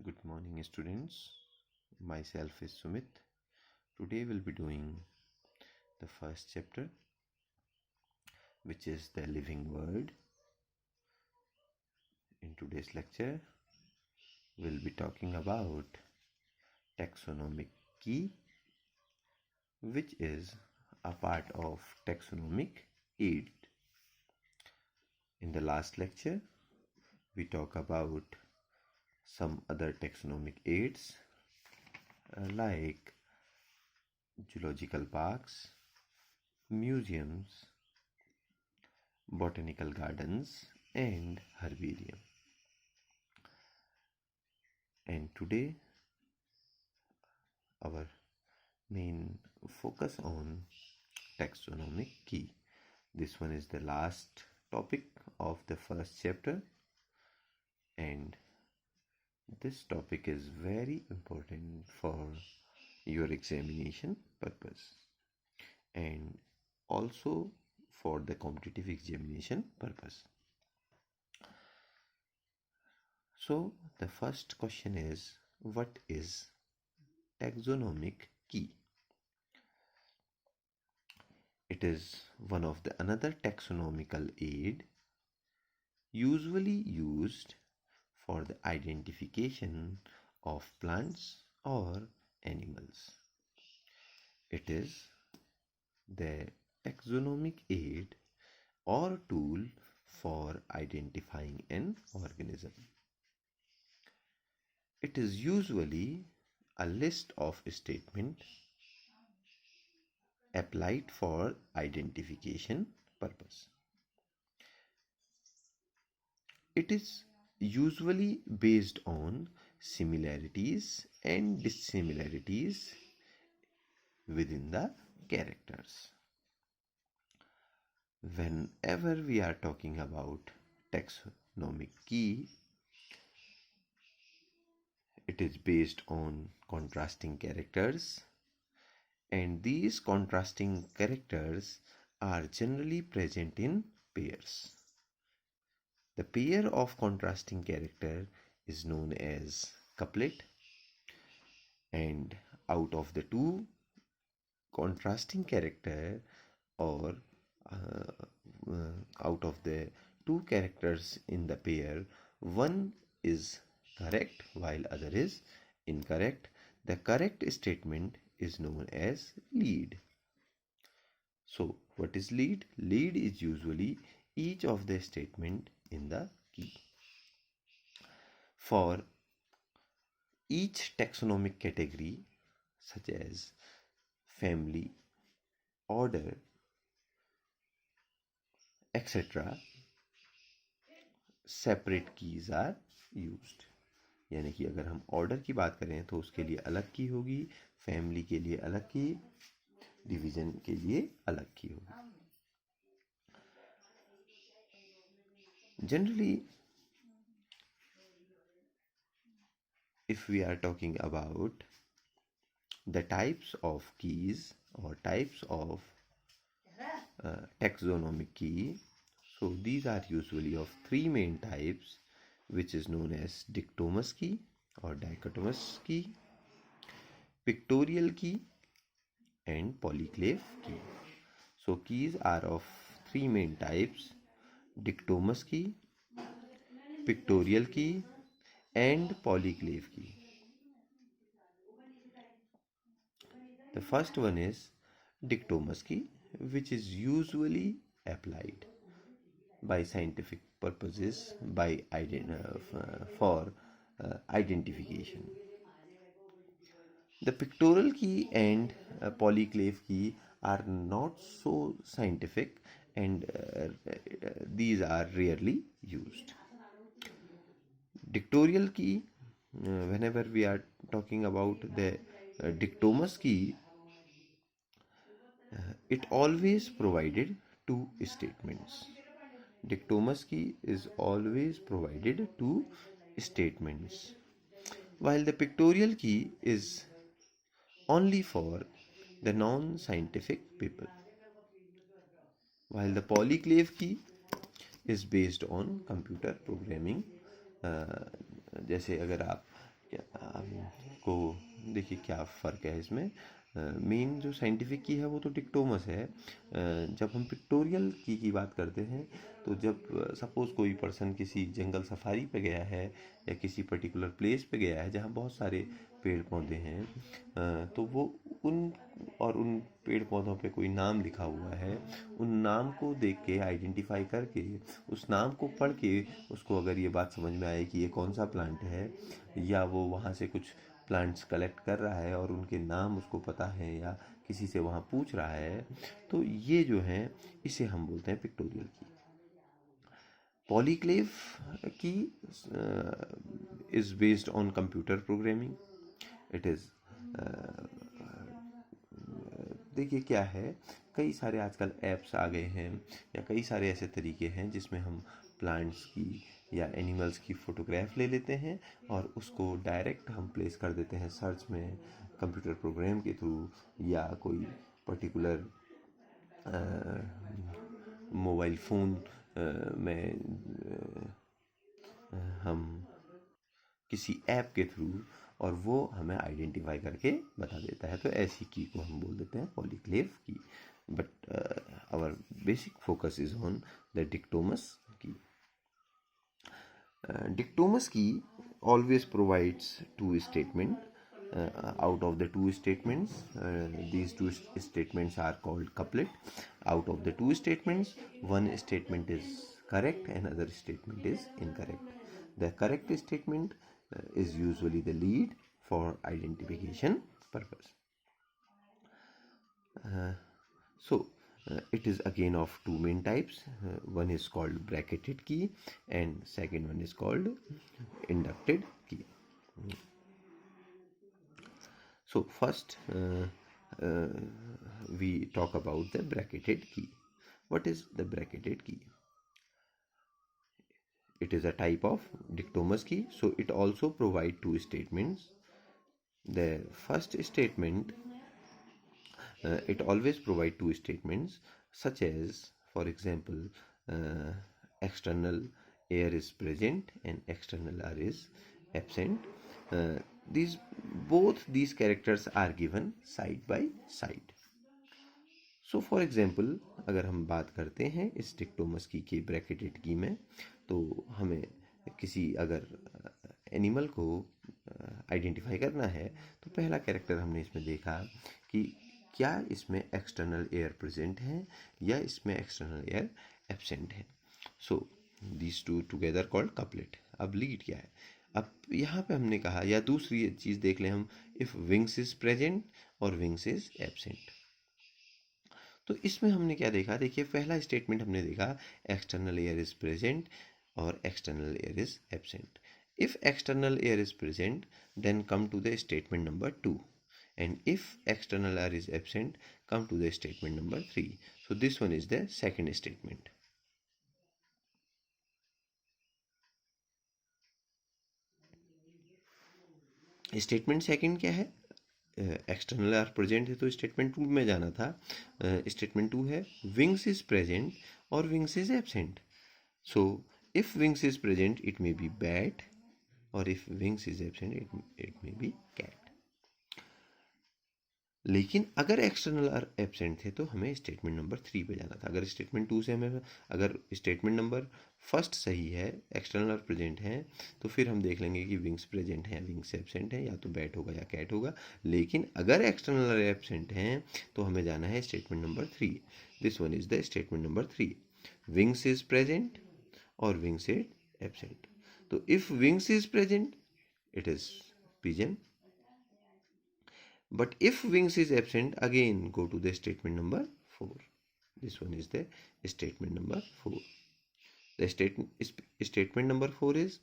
Good morning, students. Myself is Sumit. Today we'll be doing the first chapter, which is the living word. In today's lecture, we'll be talking about taxonomic key, which is a part of taxonomic aid. In the last lecture, we talk about some other taxonomic aids like zoological parks, museums, botanical gardens, and herbarium. And today our main focus on taxonomic key. This one is the last topic of the first chapter, and this topic is very important for your examination purpose and also for the competitive examination purpose. So the first question is, what is taxonomic key? It is one of the another taxonomical aid usually used for the identification of plants or animals. It is the taxonomic aid or tool for identifying an organism. It is usually a list of statements applied for identification purpose. It is usually based on similarities and dissimilarities within the characters. Whenever we are talking about taxonomic key, it is based on contrasting characters, and these contrasting characters are generally present in pairs. The pair of contrasting character is known as couplet, and out of the two contrasting character or out of the two characters in the pair, one is correct while other is incorrect. The correct statement is known as lead. So what is lead? Lead is usually each of the statement in the key. For each taxonomic category such as family, order, etc., separate keys are used. यानी कि अगर हम order की बात करें तो उसके लिए अलग की होगी, फैमिली के लिए अलग की, डिवीजन के लिए अलग की होगी. Generally, if we are talking about the types of keys or types of taxonomic key, so these are usually of three main types, which is known as dichotomous key or dichotomous key, pictorial key, and polyglave key. So keys are of three main types: dichotomous key, pictorial key, and polyglave key. The first one is dichotomous key, which is usually applied by scientific purposes for identification. The pictorial key and polyglave key are not so scientific, and these are rarely used. Dictorial key, whenever we are talking about the dichotomous key, it always provided two statements. Dichotomous key is always provided two statements, while the pictorial key is only for the non-scientific people, while the polyglave key is based on computer programming. जैसे अगर आप को देखिए क्या फ़र्क है इसमें। Main जो साइंटिफिक की है वो तो डिक्टोमस है। जब हम पिक्टोरियल की बात करते हैं तो जब सपोज़ कोई पर्सन किसी जंगल सफारी पे गया है या किसी पर्टिकुलर प्लेस पे गया है जहाँ बहुत सारे पेड़ पौधे हैं, तो वो उन पेड़ पौधों पे कोई नाम लिखा हुआ है, उन नाम को देख के आइडेंटिफाई करके उस नाम को पढ़ के उसको अगर ये बात समझ में आए कि ये कौन सा प्लांट है, या वो वहाँ से कुछ प्लांट्स कलेक्ट कर रहा है और उनके नाम उसको पता है या किसी से वहाँ पूछ रहा है, तो ये जो है इसे हम बोलते हैं पिक्टोरियल की। पॉलीक्लेव की is based on computer programming. It is देखिए क्या है, कई सारे आजकल ऐप्स आ गए हैं या कई सारे ऐसे तरीके हैं जिसमें हम प्लांट्स की या एनिमल्स की फ़ोटोग्राफ ले लेते हैं और उसको डायरेक्ट हम प्लेस कर देते हैं सर्च में कंप्यूटर प्रोग्राम के थ्रू, या कोई पर्टिकुलर मोबाइल फ़ोन में हम किसी ऐप के थ्रू, और वो हमें आइडेंटिफाई करके बता देता है। तो ऐसी की को हम बोल देते हैं polyclave key. But our basic focus is on the dichotomous key. Dictomus key always provides two statements. Out of the two statements, these two statements are called couplet. Out of the two statements, one statement is correct and other statement is incorrect. The correct statement is usually the lead for identification purpose. It is again of two main types. One is called bracketed key and second one is called inducted key. So first we talk about the bracketed key. What is the bracketed key? It is a type of dictomous key, so it also provides two statements. The first statement, it always provide two statements, such as, for example, external air is present and external air is absent. uh, Both these characters are given side by side. So for example अगर हम बात करते हैं इस डिक्टोमस की के bracketed की में, तो हमें किसी अगर एनिमल को आइडेंटिफाई करना है तो पहला कैरेक्टर हमने इसमें देखा कि क्या इसमें एक्सटर्नल एयर प्रेजेंट है या इसमें एक्सटर्नल एयर एब्सेंट है। So these two together called couplet. अब लीड क्या है, अब यहाँ पे हमने कहा, या दूसरी चीज़ देख लें हम, इफ़ विंग्स इज प्रेजेंट और विंग्स इज एब्सेंट। तो इसमें हमने क्या देखा, देखिए पहला स्टेटमेंट हमने देखा एक्सटर्नल एयर इज प्रेजेंट और external air is absent. If external air is present then come to the statement number 2, and if external air is absent come to the statement number 3. So this one is the second statement. Statement second क्या है, external are present है तो statement 2 में जाना था। Statement 2 है wings is present और wings is absent. So if wings is present it may be bat, और if wings is absent it may be cat. लेकिन अगर एक्सटर्नल आर एब्सेंट थे तो हमें स्टेटमेंट नंबर 3 पे जाना था। अगर स्टेटमेंट 2 से हमें, अगर स्टेटमेंट नंबर फर्स्ट सही है, एक्सटर्नल आर प्रेजेंट है, तो फिर हम देख लेंगे कि विंग्स प्रेजेंट हैं विंग्स एब्सेंट हैं, या तो बैट होगा या कैट होगा। लेकिन अगर एक्सटर्नल आर एब्सेंट हैं तो हमें जाना है statement number 3। This one is the statement number 3, wings is present और विंग्स इज एब्सेंट। तो if wings is present it is pigeon, but if wings is absent again go to the statement number 4. This one is the statement number 4. The statement number 4 is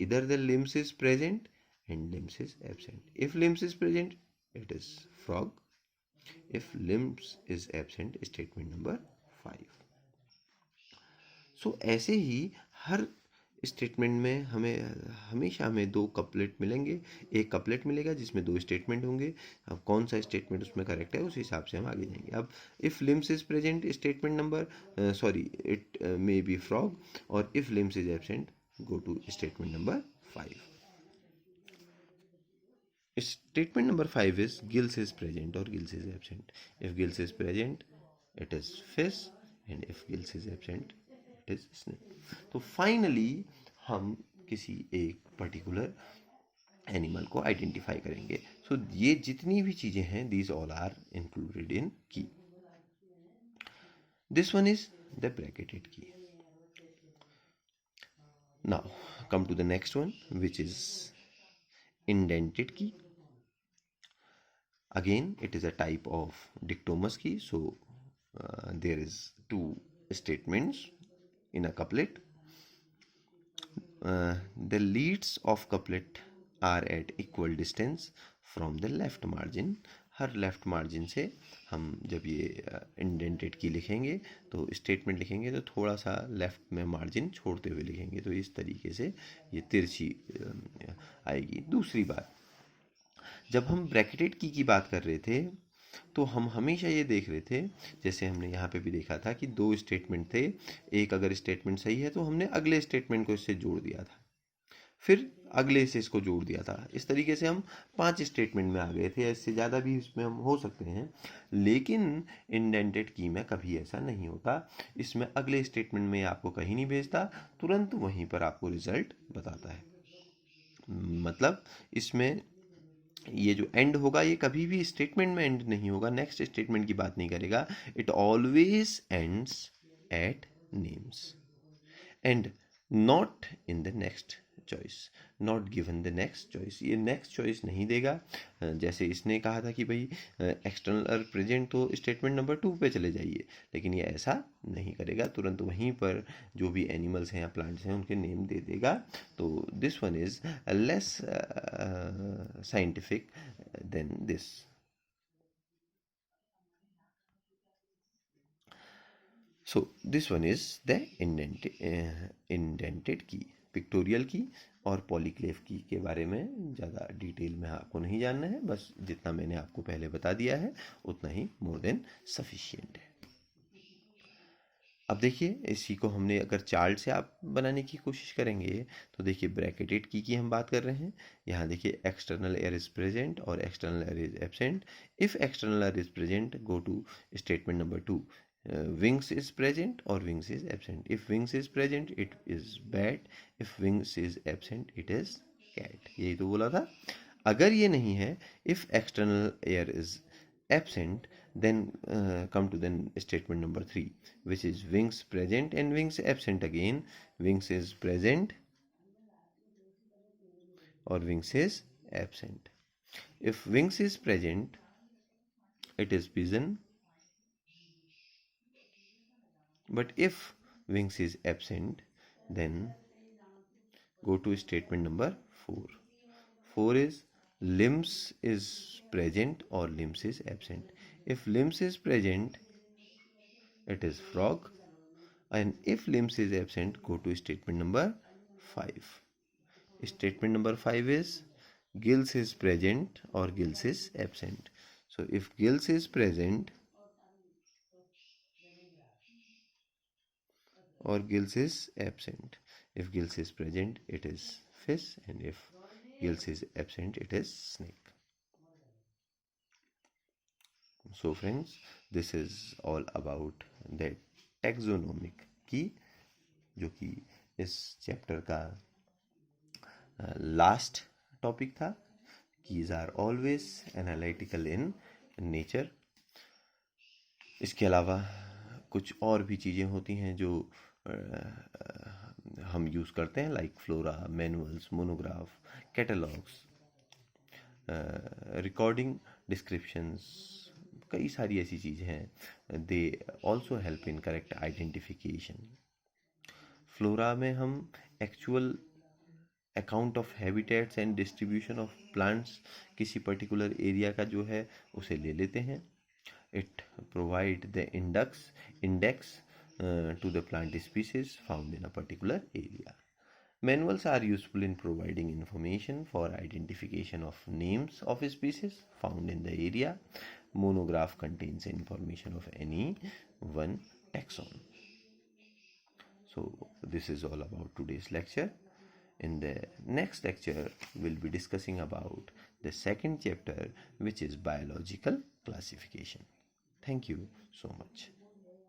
either the limbs is present and limbs is absent. If limbs is present it is frog, if limbs is absent statement number 5. So ऐसे ही हर statement में हमेशा हमें दो couplet मिलेंगे। एक couplet मिलेगा जिसमें दो स्टेटमेंट होंगे। अब कौन सा स्टेटमेंट उसमें करेक्ट है उस हिसाब से हम आगे जाएंगे। अब if limbs is present statement number sorry it may be frog, और if limbs is absent go to statement number 5। Statement number 5 is Gills is present or Gills is absent. If Gills is present, it is fish, and if Gills is absent, it is snake. तो finally हम किसी एक particular animal को identify करेंगे. सो ये जितनी भी चीज़ें हैं, these all are included in key. This one is the bracketed key. Now come to the next one, which is indented key. Again, it is a type of dichotomous key. So there is two statements in a couplet. The leads of couplet are at equal distance from the left margin. Her left margin से हम जब ये indented की लिखेंगे तो statement लिखेंगे तो थोड़ा सा लेफ्ट में मार्जिन छोड़ते हुए लिखेंगे. तो इस तरीके से ये तिरछी आएगी. दूसरी बात, जब हम ब्रैकेटेड की बात कर रहे थे तो हम हमेशा ये देख रहे थे, जैसे हमने यहाँ पे भी देखा था कि दो स्टेटमेंट थे. एक अगर स्टेटमेंट सही है तो हमने अगले स्टेटमेंट को इससे जोड़ दिया था, फिर अगले से इसको जोड़ दिया था. इस तरीके से हम 5 स्टेटमेंट में आ गए थे. इससे ज़्यादा भी इसमें हम हो सकते हैं, लेकिन इंडेंटेड की में कभी ऐसा नहीं होता. इसमें अगले स्टेटमेंट में आपको कहीं नहीं भेजता, तुरंत वहीं पर आपको रिजल्ट बताता है. मतलब इसमें ये जो एंड होगा ये कभी भी स्टेटमेंट में एंड नहीं होगा, नेक्स्ट स्टेटमेंट की बात नहीं करेगा. It always ends at names and not in the next choice. Not given the next choice, ये नेक्स्ट चॉइस नहीं देगा. जैसे इसने कहा था कि भाई एक्सटर्नल और प्रेजेंट तो स्टेटमेंट नंबर 2 पे चले जाइए, लेकिन ये ऐसा नहीं करेगा. तुरंत वहीं पर जो भी एनिमल्स हैं या प्लांट्स हैं उनके नेम दे देगा. तो this one is less scientific than this. So this one is the indented key. Pictorial की और पॉलीक्लेफ की के बारे में ज़्यादा डिटेल में आपको नहीं जानना है, बस जितना मैंने आपको पहले बता दिया है उतना ही मोर देन सफिशिएंट है. अब देखिए, इसी को हमने अगर चार्ट से आप बनाने की कोशिश करेंगे तो देखिए ब्रैकेटेड की हम बात कर रहे हैं. यहाँ देखिए एक्सटर्नल एयर इज प्रेजेंट और external air is absent. If external air is present, go to statement number 2. Wings is present or wings is absent. If wings is present, it is bat. If wings is absent, it is cat. यही तो बोला था. अगर ये नहीं है, if external air is absent, then come to the statement number 3, which is wings present and wings absent. Again, wings is present or wings is absent. If wings is present, it is pigeon. But if wings is absent, then go to statement number 4. 4 is limbs is present or limbs is absent. If limbs is present, it is frog, and if limbs is absent, go to statement number 5. Statement number 5 is gills is present or gills is absent. So if gills is present or gills is absent. If gills is present, it is fish, and if gills is absent, it is snake. So friends, this is all about the taxonomic key, जो कि इस chapter का last topic था. Keys are always analytical in nature. इसके अलावा कुछ और भी चीज़ें होती हैं जो हम यूज़ करते हैं, like flora, manuals, monograph, catalogues, recording, descriptions, कई सारी ऐसी चीज़ें हैं. They also help in correct identification. Flora में हम actual account of habitats and distribution of plants किसी पर्टिकुलर एरिया का जो है उसे ले लेते हैं. It provide the index to the plant species found in a particular area. Manuals are useful in providing information for identification of names of species found in the area. Monograph contains information of any one taxon. So this is all about today's lecture. In the next lecture, we'll be discussing about the second chapter, which is biological classification. Thank you so much.